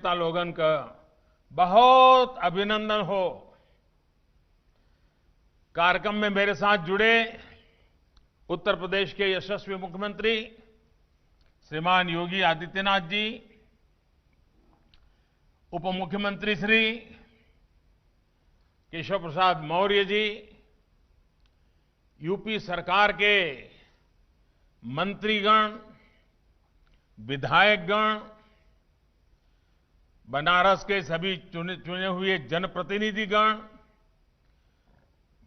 लोगन का बहुत अभिनंदन हो। कार्यक्रम में मेरे साथ जुड़े उत्तर प्रदेश के यशस्वी मुख्यमंत्री श्रीमान योगी आदित्यनाथ जी, उप मुख्यमंत्री श्री केशव प्रसाद मौर्य जी, यूपी सरकार के मंत्रीगण, विधायकगण, बनारस के सभी चुने हुए जनप्रतिनिधिगण,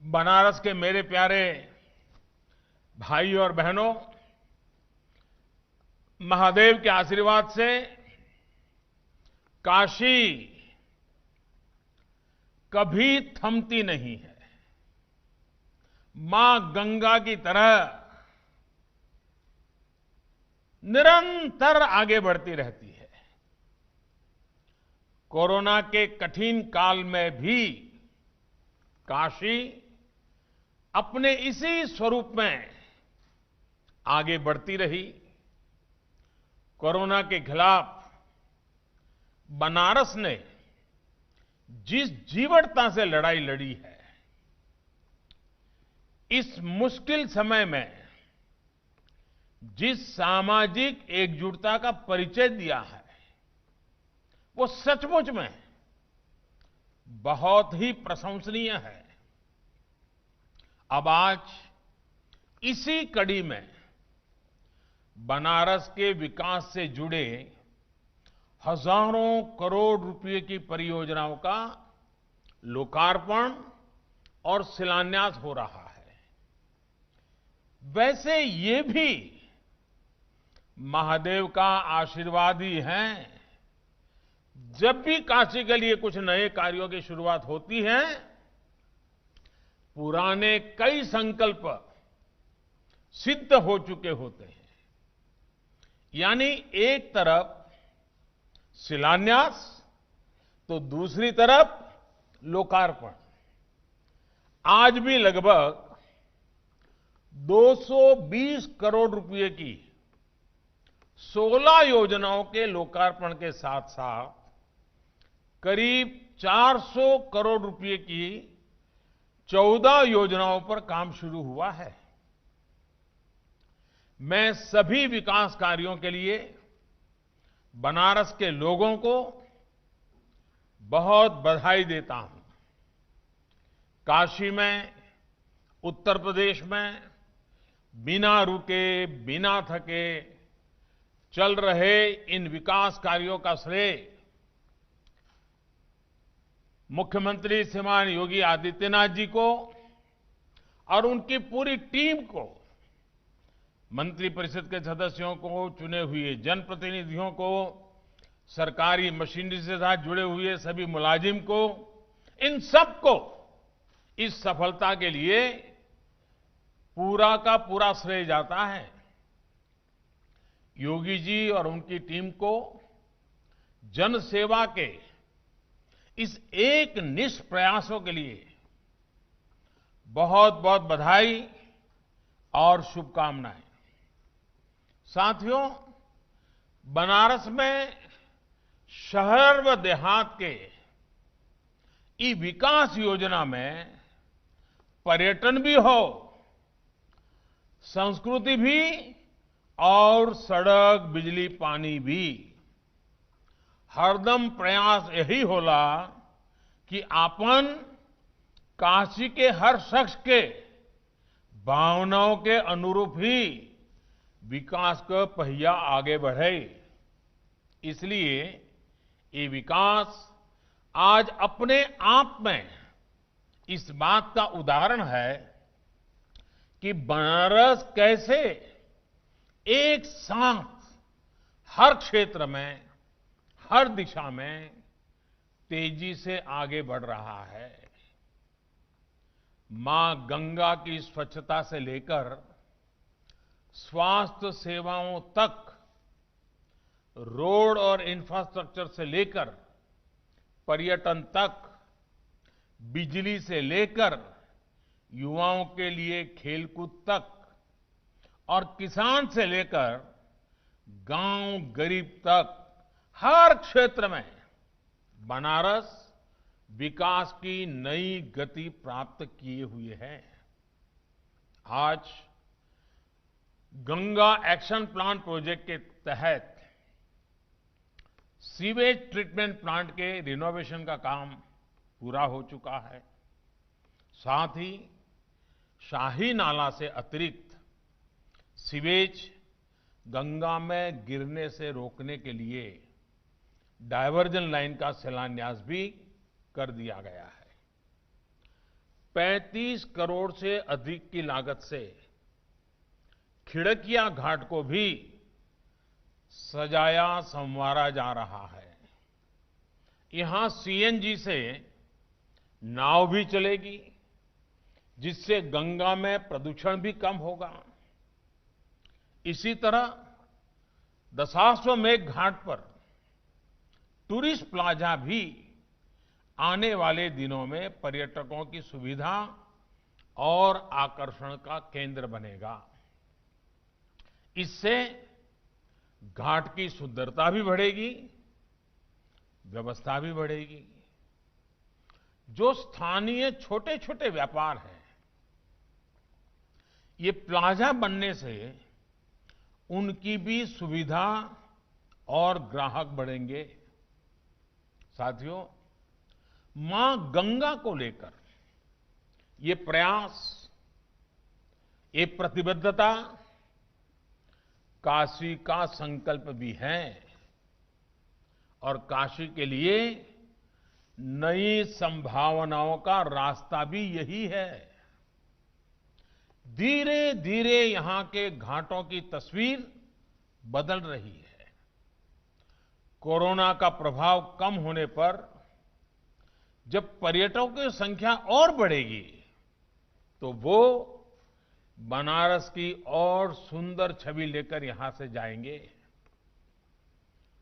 बनारस के मेरे प्यारे भाई और बहनों, महादेव के आशीर्वाद से काशी कभी थमती नहीं है। मां गंगा की तरह निरंतर आगे बढ़ती रहती है। कोरोना के कठिन काल में भी काशी अपने इसी स्वरूप में आगे बढ़ती रही। कोरोना के खिलाफ बनारस ने जिस जीवटता से लड़ाई लड़ी है, इस मुश्किल समय में जिस सामाजिक एकजुटता का परिचय दिया है, वो सचमुच में बहुत ही प्रशंसनीय है। अब आज इसी कड़ी में बनारस के विकास से जुड़े हजारों करोड़ रुपए की परियोजनाओं का लोकार्पण और शिलान्यास हो रहा है। वैसे ये भी महादेव का आशीर्वाद ही है। जब भी काशी के लिए कुछ नए कार्यों की शुरुआत होती है, पुराने कई संकल्प सिद्ध हो चुके होते हैं। यानी एक तरफ शिलान्यास तो दूसरी तरफ लोकार्पण। आज भी लगभग 220 करोड़ रुपए की 16 योजनाओं के लोकार्पण के साथ साथ करीब 400 करोड़ रुपए की 14 योजनाओं पर काम शुरू हुआ है। मैं सभी विकास कार्यों के लिए बनारस के लोगों को बहुत बधाई देता हूं। काशी में, उत्तर प्रदेश में बिना रुके, बिना थके चल रहे इन विकास कार्यों का श्रेय मुख्यमंत्री श्रीमान योगी आदित्यनाथ जी को और उनकी पूरी टीम को, मंत्रिपरिषद के सदस्यों को, चुने हुए जनप्रतिनिधियों को, सरकारी मशीनरी से साथ जुड़े हुए सभी मुलाजिम को, इन सबको इस सफलता के लिए पूरा का पूरा श्रेय जाता है। योगी जी और उनकी टीम को जन सेवा के इस एक निष्ठ प्रयासों के लिए बहुत बहुत बधाई और शुभकामनाएं। साथियों, बनारस में शहर व देहात के ई विकास योजना में पर्यटन भी हो, संस्कृति भी और सड़क, बिजली, पानी भी। हरदम प्रयास यही होला कि आपन काशी के हर शख्स के भावनाओं के अनुरूप ही विकास का पहिया आगे बढ़े। इसलिए ये विकास आज अपने आप में इस बात का उदाहरण है कि बनारस कैसे एक साथ हर क्षेत्र में, हर दिशा में तेजी से आगे बढ़ रहा है। मां गंगा की स्वच्छता से लेकर स्वास्थ्य सेवाओं तक, रोड और इंफ्रास्ट्रक्चर से लेकर पर्यटन तक, बिजली से लेकर युवाओं के लिए खेलकूद तक और किसान से लेकर गांव गरीब तक हर क्षेत्र में बनारस विकास की नई गति प्राप्त किए हुए है। आज गंगा एक्शन प्लान प्रोजेक्ट के तहत सीवेज ट्रीटमेंट प्लांट के रिनोवेशन का काम पूरा हो चुका है। साथ ही शाही नाला से अतिरिक्त सीवेज गंगा में गिरने से रोकने के लिए डायवर्जन लाइन का शिलान्यास भी कर दिया गया है। 35 करोड़ से अधिक की लागत से खिड़किया घाट को भी सजाया संवारा जा रहा है। यहां सीएनजी से नाव भी चलेगी, जिससे गंगा में प्रदूषण भी कम होगा। इसी तरह दशाश्वमेध घाट पर टूरिस्ट प्लाजा भी आने वाले दिनों में पर्यटकों की सुविधा और आकर्षण का केंद्र बनेगा। इससे घाट की सुंदरता भी बढ़ेगी, व्यवस्था भी बढ़ेगी। जो स्थानीय छोटे छोटे व्यापार हैं, ये प्लाजा बनने से उनकी भी सुविधा और ग्राहक बढ़ेंगे। साथियों, मां गंगा को लेकर ये प्रयास, ये प्रतिबद्धता काशी का संकल्प भी है और काशी के लिए नई संभावनाओं का रास्ता भी यही है। धीरे धीरे यहां के घाटों की तस्वीर बदल रही है। कोरोना का प्रभाव कम होने पर जब पर्यटकों की संख्या और बढ़ेगी, तो वो बनारस की और सुंदर छवि लेकर यहां से जाएंगे।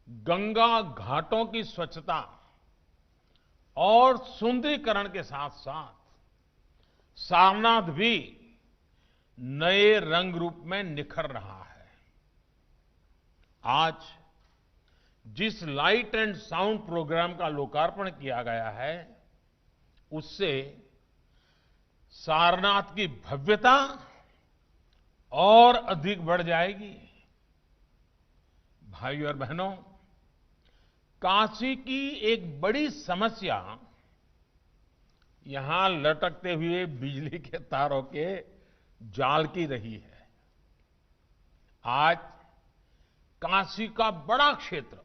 गंगा घाटों की स्वच्छता और सुंदरीकरण के साथ साथ सारनाथ भी नए रंग रूप में निखर रहा है। आज जिस लाइट एंड साउंड प्रोग्राम का लोकार्पण किया गया है, उससे सारनाथ की भव्यता और अधिक बढ़ जाएगी। भाइयों और बहनों, काशी की एक बड़ी समस्या यहां लटकते हुए बिजली के तारों के जाल की रही है। आज काशी का बड़ा क्षेत्र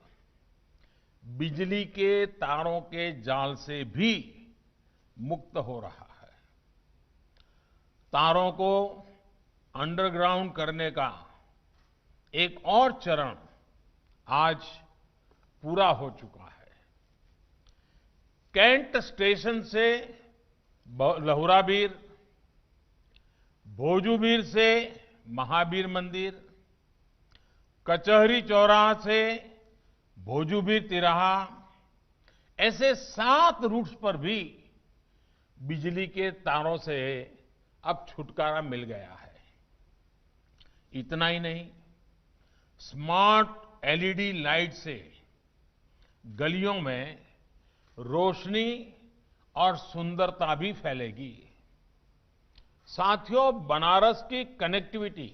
बिजली के तारों के जाल से भी मुक्त हो रहा है। तारों को अंडरग्राउंड करने का एक और चरण आज पूरा हो चुका है। कैंट स्टेशन से लहुराबीर, भोजूबीर से महावीर मंदिर, कचहरी चौराहा से भोजूबीर तिराहा, ऐसे 7 रूट्स पर भी बिजली के तारों से अब छुटकारा मिल गया है। इतना ही नहीं, स्मार्ट एलईडी लाइट से गलियों में रोशनी और सुंदरता भी फैलेगी। साथियों, बनारस की कनेक्टिविटी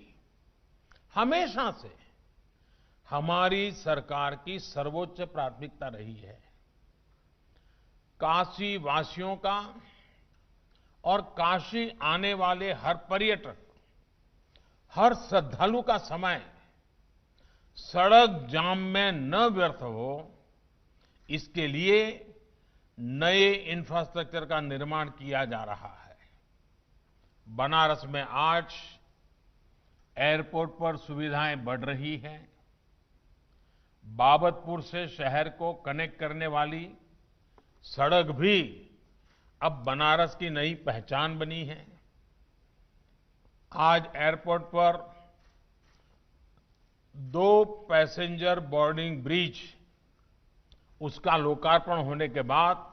हमेशा से हमारी सरकार की सर्वोच्च प्राथमिकता रही है। काशी वासियों का और काशी आने वाले हर पर्यटक, हर श्रद्धालु का समय सड़क जाम में न व्यर्थ हो, इसके लिए नए इंफ्रास्ट्रक्चर का निर्माण किया जा रहा है। बनारस में आज एयरपोर्ट पर सुविधाएं बढ़ रही हैं। बाबतपुर से शहर को कनेक्ट करने वाली सड़क भी अब बनारस की नई पहचान बनी है। आज एयरपोर्ट पर 2 पैसेंजर बोर्डिंग ब्रिज, उसका लोकार्पण होने के बाद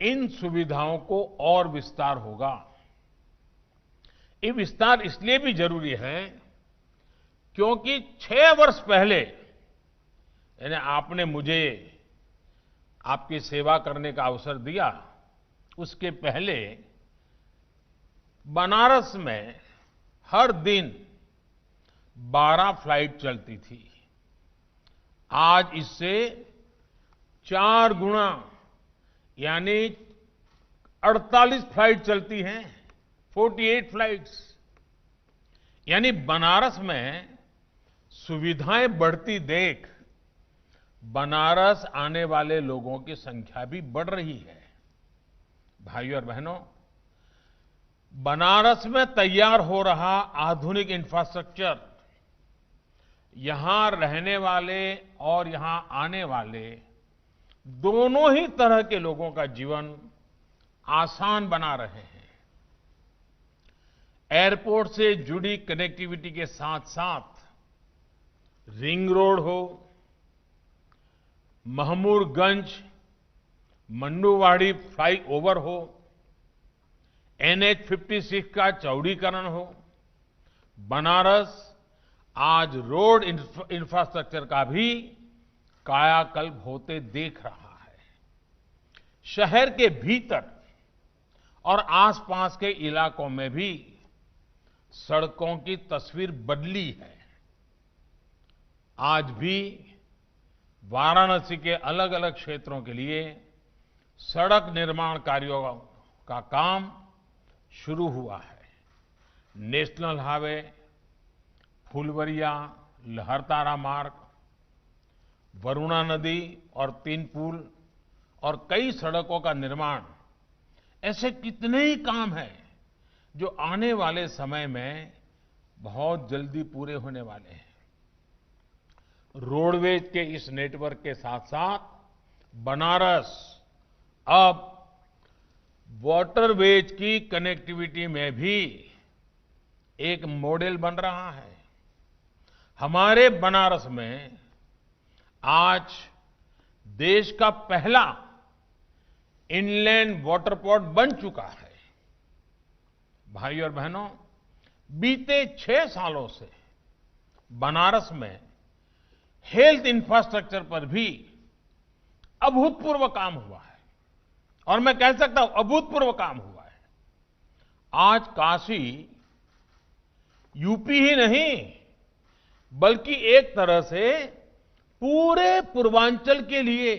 इन सुविधाओं को और विस्तार होगा। ये विस्तार इसलिए भी जरूरी है क्योंकि 6 वर्ष पहले, यानी आपने मुझे आपकी सेवा करने का अवसर दिया, उसके पहले बनारस में हर दिन 12 फ्लाइट चलती थी। आज इससे 4 गुना यानी 48 फ्लाइट चलती हैं, 48 फ्लाइट्स। यानी बनारस में सुविधाएं बढ़ती देख बनारस आने वाले लोगों की संख्या भी बढ़ रही है। भाइयों और बहनों, बनारस में तैयार हो रहा आधुनिक इंफ्रास्ट्रक्चर यहां रहने वाले और यहां आने वाले दोनों ही तरह के लोगों का जीवन आसान बना रहे हैं। एयरपोर्ट से जुड़ी कनेक्टिविटी के साथ साथ रिंग रोड हो, महमूरगंज मन्नूवाड़ी फ्लाईओवर हो, NH-56 का चौड़ीकरण हो, बनारस आज रोड इंफ्रास्ट्रक्चर का भी कायाकल्प होते देख रहा है। शहर के भीतर और आसपास के इलाकों में भी सड़कों की तस्वीर बदली है। आज भी वाराणसी के अलग अलग क्षेत्रों के लिए सड़क निर्माण कार्यों का काम शुरू हुआ है। नेशनल हाईवे, फुलवरिया लहरतारा मार्ग, वरुणा नदी और 3 पुल और कई सड़कों का निर्माण, ऐसे कितने ही काम हैं जो आने वाले समय में बहुत जल्दी पूरे होने वाले हैं। रोडवेज के इस नेटवर्क के साथ साथ बनारस अब वाटरवेज की कनेक्टिविटी में भी एक मॉडल बन रहा है। हमारे बनारस में आज देश का पहला इनलैंड वाटरपोर्ट बन चुका है। भाइयों और बहनों, बीते 6 सालों से बनारस में हेल्थ इंफ्रास्ट्रक्चर पर भी अभूतपूर्व काम हुआ है, और मैं कह सकता हूं अभूतपूर्व काम हुआ है। आज काशी यूपी ही नहीं बल्कि एक तरह से पूरे पूर्वांचल के लिए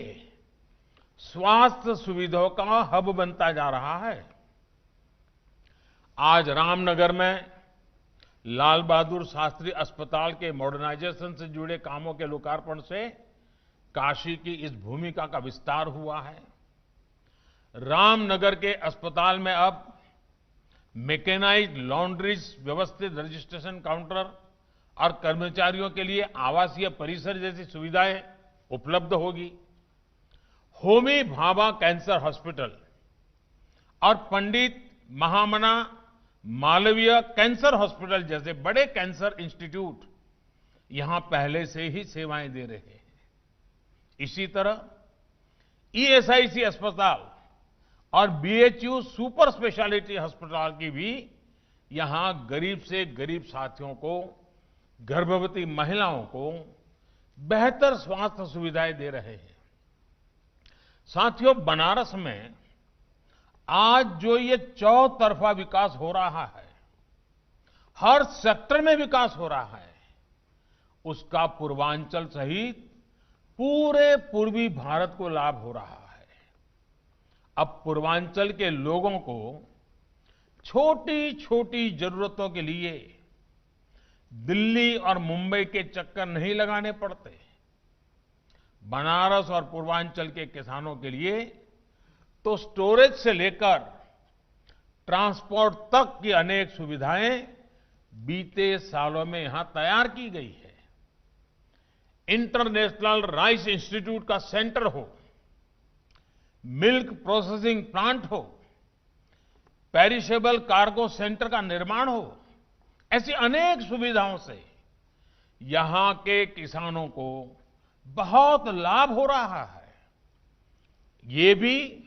स्वास्थ्य सुविधाओं का हब बनता जा रहा है। आज रामनगर में लाल बहादुर शास्त्री अस्पताल के मॉडर्नाइजेशन से जुड़े कामों के लोकार्पण से काशी की इस भूमिका का विस्तार हुआ है। रामनगर के अस्पताल में अब मैकेनाइज्ड लॉन्ड्रीज, व्यवस्थित रजिस्ट्रेशन काउंटर और कर्मचारियों के लिए आवासीय परिसर जैसी सुविधाएं उपलब्ध होगी। होमी भाभा कैंसर हॉस्पिटल और पंडित महामना मालवीय कैंसर हॉस्पिटल जैसे बड़े कैंसर इंस्टीट्यूट यहां पहले से ही सेवाएं दे रहे हैं। इसी तरह ईएसआईसी अस्पताल और बीएचयू सुपर स्पेशलिटी अस्पताल की भी यहां गरीब से गरीब साथियों को, गर्भवती महिलाओं को बेहतर स्वास्थ्य सुविधाएं दे रहे हैं। साथियों, बनारस में आज जो ये चौतरफा विकास हो रहा है, हर सेक्टर में विकास हो रहा है, उसका पूर्वांचल सहित पूरे पूर्वी भारत को लाभ हो रहा है। अब पूर्वांचल के लोगों को छोटी छोटी जरूरतों के लिए दिल्ली और मुंबई के चक्कर नहीं लगाने पड़ते। बनारस और पूर्वांचल के किसानों के लिए तो स्टोरेज से लेकर ट्रांसपोर्ट तक की अनेक सुविधाएं बीते सालों में यहां तैयार की गई है। इंटरनेशनल राइस इंस्टीट्यूट का सेंटर हो, मिल्क प्रोसेसिंग प्लांट हो, पेरिशेबल कार्गो सेंटर का निर्माण हो, ऐसी अनेक सुविधाओं से यहां के किसानों को बहुत लाभ हो रहा है। ये भी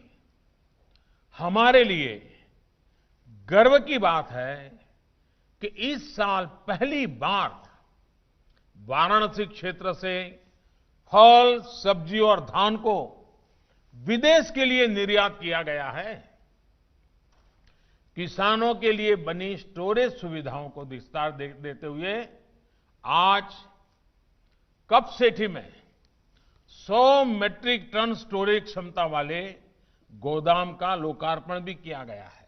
हमारे लिए गर्व की बात है कि इस साल पहली बार वाराणसी क्षेत्र से फल, सब्जी और धान को विदेश के लिए निर्यात किया गया है। किसानों के लिए बनी स्टोरेज सुविधाओं को विस्तार देते हुए आज कपसेठी में 100 मैट्रिक टन स्टोरेज क्षमता वाले गोदाम का लोकार्पण भी किया गया है।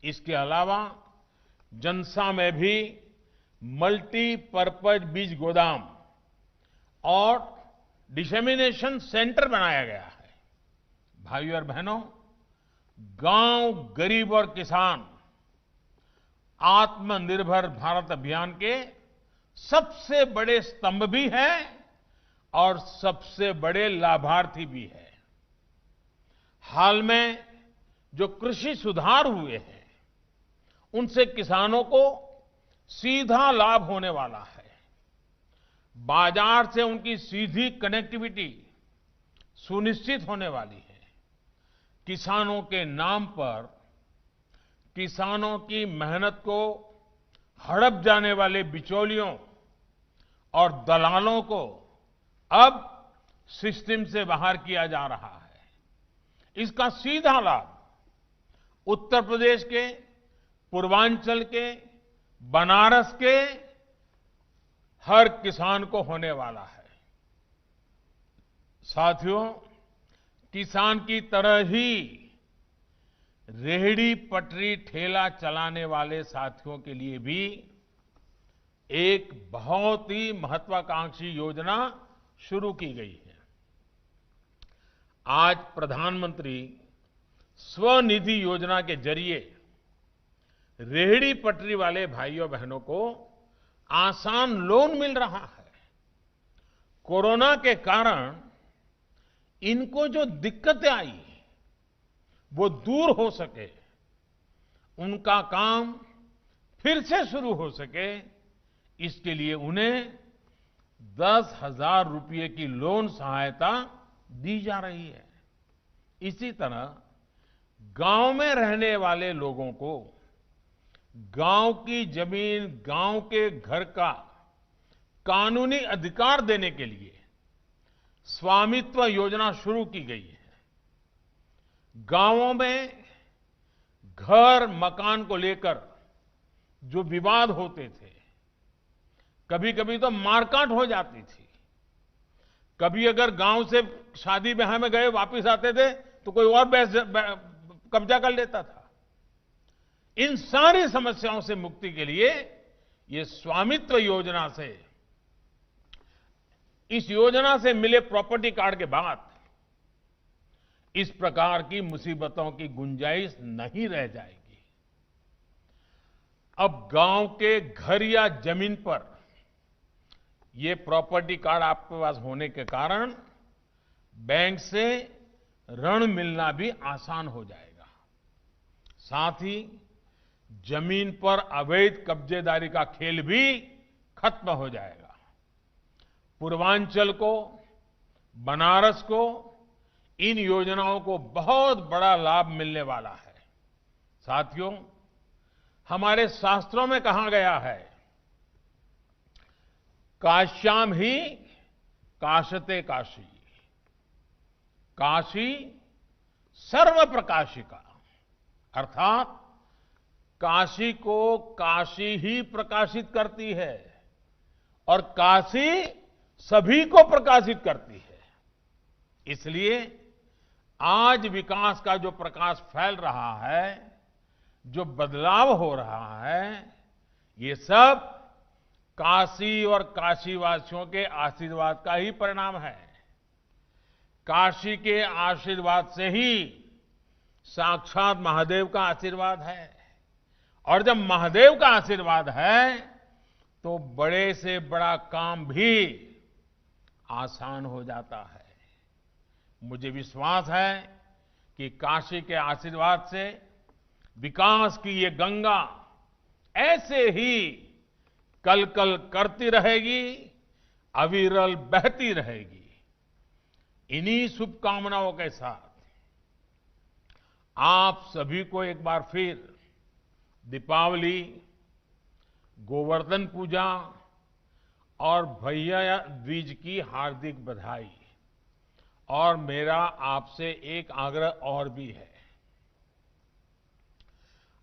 इसके अलावा जनसा में भी मल्टीपर्पज बीज गोदाम और डिसेमिनेशन सेंटर बनाया गया है। भाइयों और बहनों, गांव, गरीब और किसान आत्मनिर्भर भारत अभियान के सबसे बड़े स्तंभ भी हैं और सबसे बड़े लाभार्थी भी हैं। हाल में जो कृषि सुधार हुए हैं, उनसे किसानों को सीधा लाभ होने वाला है। बाजार से उनकी सीधी कनेक्टिविटी सुनिश्चित होने वाली है। किसानों के नाम पर किसानों की मेहनत को हड़प जाने वाले बिचौलियों और दलालों को अब सिस्टम से बाहर किया जा रहा है। इसका सीधा लाभ उत्तर प्रदेश के, पूर्वांचल के, बनारस के हर किसान को होने वाला है। साथियों, किसान की तरह ही रेहड़ी पटरी ठेला चलाने वाले साथियों के लिए भी एक बहुत ही महत्वाकांक्षी योजना शुरू की गई है। आज प्रधानमंत्री स्वनिधि योजना के जरिए रेहड़ी पटरी वाले भाइयों बहनों को आसान लोन मिल रहा है। कोरोना के कारण इनको जो दिक्कतें आई वो दूर हो सके, उनका काम फिर से शुरू हो सके, इसके लिए उन्हें 10,000 रुपये की लोन सहायता दी जा रही है। इसी तरह गांव में रहने वाले लोगों को गांव की जमीन, गांव के घर का कानूनी अधिकार देने के लिए स्वामित्व योजना शुरू की गई है। गांवों में घर, मकान को लेकर जो विवाद होते थे, कभी कभी तो मारकाट हो जाती थी। कभी अगर गांव से शादी ब्याह में गए, वापस आते थे तो कोई और कब्जा कर लेता था। इन सारी समस्याओं से मुक्ति के लिए ये स्वामित्व योजना से, इस योजना से मिले प्रॉपर्टी कार्ड के बाद इस प्रकार की मुसीबतों की गुंजाइश नहीं रह जाएगी। अब गांव के घर या जमीन पर ये प्रॉपर्टी कार्ड आपके पास होने के कारण बैंक से ऋण मिलना भी आसान हो जाएगा। साथ ही जमीन पर अवैध कब्जेदारी का खेल भी खत्म हो जाएगा। पूर्वांचल को, बनारस को इन योजनाओं को बहुत बड़ा लाभ मिलने वाला है। साथियों, हमारे शास्त्रों में कहा गया है, काश्याम ही काशते काशी, काशी सर्व प्रकाशिका, अर्थात काशी को काशी ही प्रकाशित करती है और काशी सभी को प्रकाशित करती है। इसलिए आज विकास का जो प्रकाश फैल रहा है, जो बदलाव हो रहा है, ये सब काशी और काशीवासियों के आशीर्वाद का ही परिणाम है। काशी के आशीर्वाद से ही साक्षात महादेव का आशीर्वाद है, और जब महादेव का आशीर्वाद है तो बड़े से बड़ा काम भी आसान हो जाता है। मुझे विश्वास है कि काशी के आशीर्वाद से विकास की ये गंगा ऐसे ही कल कल करती रहेगी, अविरल बहती रहेगी। इन्हीं शुभकामनाओं के साथ आप सभी को एक बार फिर दीपावली, गोवर्धन पूजा और भैया दूज की हार्दिक बधाई। और मेरा आपसे एक आग्रह और भी है।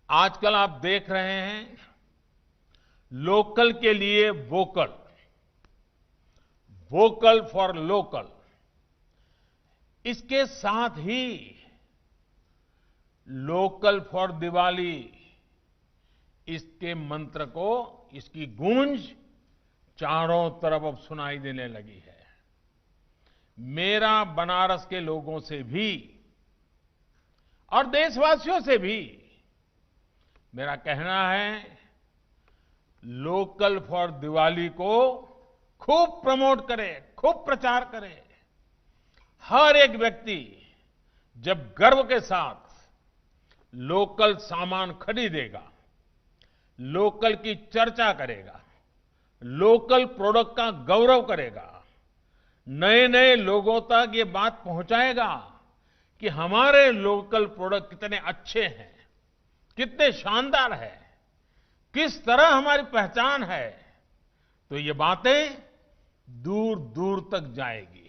आजकल आप देख रहे हैं लोकल के लिए वोकल, वोकल फॉर लोकल, इसके साथ ही लोकल फॉर दिवाली, इसके मंत्र को, इसकी गूंज चारों तरफ अब सुनाई देने लगी है। मेरा बनारस के लोगों से भी और देशवासियों से भी मेरा कहना है, लोकल फॉर दिवाली को खूब प्रमोट करें, खूब प्रचार करें। हर एक व्यक्ति जब गर्व के साथ लोकल सामान खरीदेगा, लोकल की चर्चा करेगा, लोकल प्रोडक्ट का गौरव करेगा, नए नए लोगों तक ये बात पहुंचाएगा कि हमारे लोकल प्रोडक्ट कितने अच्छे हैं, कितने शानदार हैं, किस तरह हमारी पहचान है, तो ये बातें दूर दूर तक जाएगी।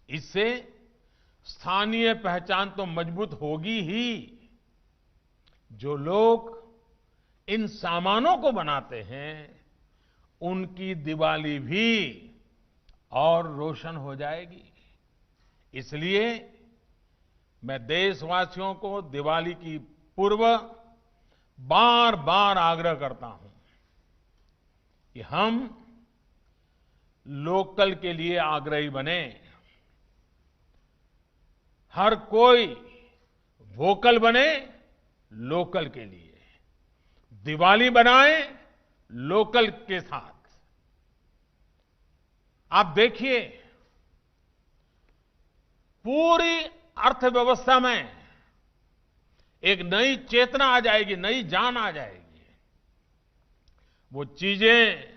इससे स्थानीय पहचान तो मजबूत होगी ही, जो लोग इन सामानों को बनाते हैं उनकी दिवाली भी और रोशन हो जाएगी। इसलिए मैं देशवासियों को दिवाली की पूर्व बार बार आग्रह करता हूं कि हम लोकल के लिए आग्रही बने। हर कोई वोकल बने लोकल के लिए, दिवाली बनाए लोकल के साथ। आप देखिए, पूरी अर्थव्यवस्था में एक नई चेतना आ जाएगी, नई जान आ जाएगी। वो चीजें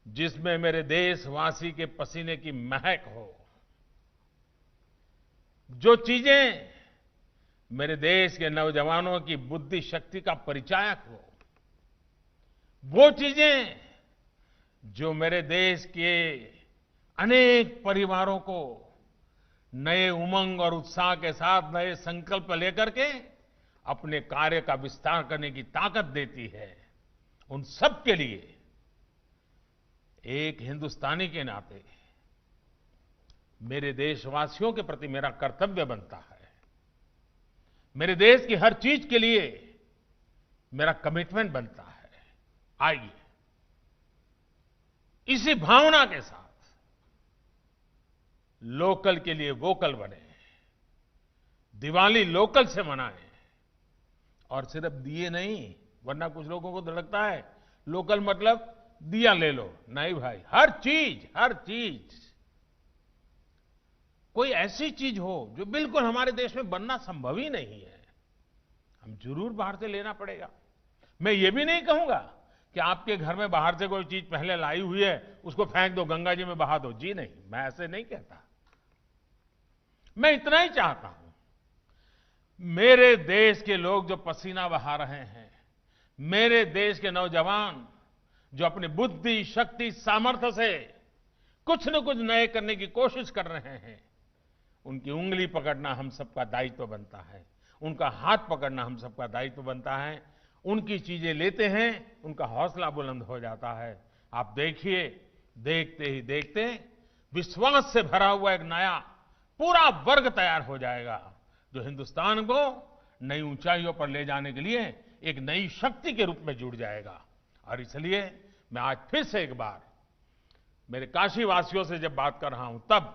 जिसमें मेरे देशवासी के पसीने की महक हो, जो चीजें मेरे देश के नौजवानों की बुद्धि शक्ति का परिचायक हो, वो चीजें जो मेरे देश के अनेक परिवारों को नए उमंग और उत्साह के साथ नए संकल्प लेकर के अपने कार्य का विस्तार करने की ताकत देती है, उन सब के लिए एक हिंदुस्तानी के नाते मेरे देशवासियों के प्रति मेरा कर्तव्य बनता है। मेरे देश की हर चीज के लिए मेरा कमिटमेंट बनता है। आइए, इसी भावना के साथ लोकल के लिए वोकल बने, दिवाली लोकल से मनाएं। और सिर्फ दिए नहीं, वरना कुछ लोगों को तो लगता है लोकल मतलब दिया ले लो। नहीं भाई, हर चीज कोई ऐसी चीज हो जो बिल्कुल हमारे देश में बनना संभव ही नहीं है, हम जरूर बाहर से लेना पड़ेगा। मैं ये भी नहीं कहूंगा कि आपके घर में बाहर से कोई चीज पहले लाई हुई है उसको फेंक दो, गंगा जी में बहा दो। जी नहीं, मैं ऐसे नहीं कहता। मैं इतना ही चाहता हूं, मेरे देश के लोग जो पसीना बहा रहे हैं, मेरे देश के नौजवान जो अपनी बुद्धि, शक्ति, सामर्थ्य से कुछ न कुछ नए करने की कोशिश कर रहे हैं, उनकी उंगली पकड़ना हम सबका दायित्व बनता है, उनका हाथ पकड़ना हम सबका दायित्व बनता है। उनकी चीजें लेते हैं, उनका हौसला बुलंद हो जाता है। आप देखिए, देखते ही देखते विश्वास से भरा हुआ एक नया पूरा वर्ग तैयार हो जाएगा, जो हिंदुस्तान को नई ऊंचाइयों पर ले जाने के लिए एक नई शक्ति के रूप में जुड़ जाएगा। और इसलिए मैं आज फिर से एक बार मेरे काशीवासियों से जब बात कर रहा हूं, तब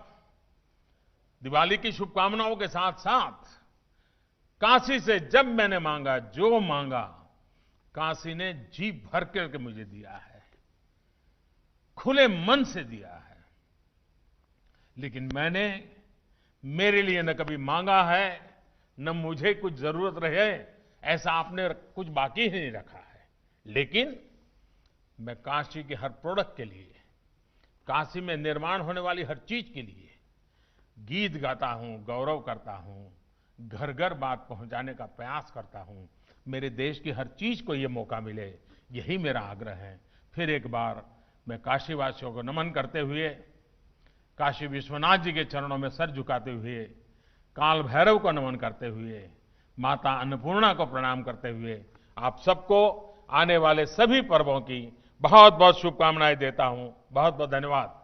दिवाली की शुभकामनाओं के साथ साथ काशी से जब मैंने मांगा, जो मांगा, काशी ने जी भर करके मुझे दिया है, खुले मन से दिया है। लेकिन मैंने मेरे लिए न कभी मांगा है, न मुझे कुछ जरूरत रहे ऐसा आपने कुछ बाकी ही नहीं रखा है। लेकिन मैं काशी के हर प्रोडक्ट के लिए, काशी में निर्माण होने वाली हर चीज के लिए गीत गाता हूं, गौरव करता हूं, घर घर बात पहुंचाने का प्रयास करता हूं। मेरे देश की हर चीज को ये मौका मिले, यही मेरा आग्रह है। फिर एक बार मैं काशीवासियों को नमन करते हुए काशी विश्वनाथ जी के चरणों में सर झुकाते हुए, काल भैरव को नमन करते हुए, माता अन्नपूर्णा को प्रणाम करते हुए आप सबको आने वाले सभी पर्वों की बहुत बहुत शुभकामनाएं देता हूं। बहुत बहुत धन्यवाद।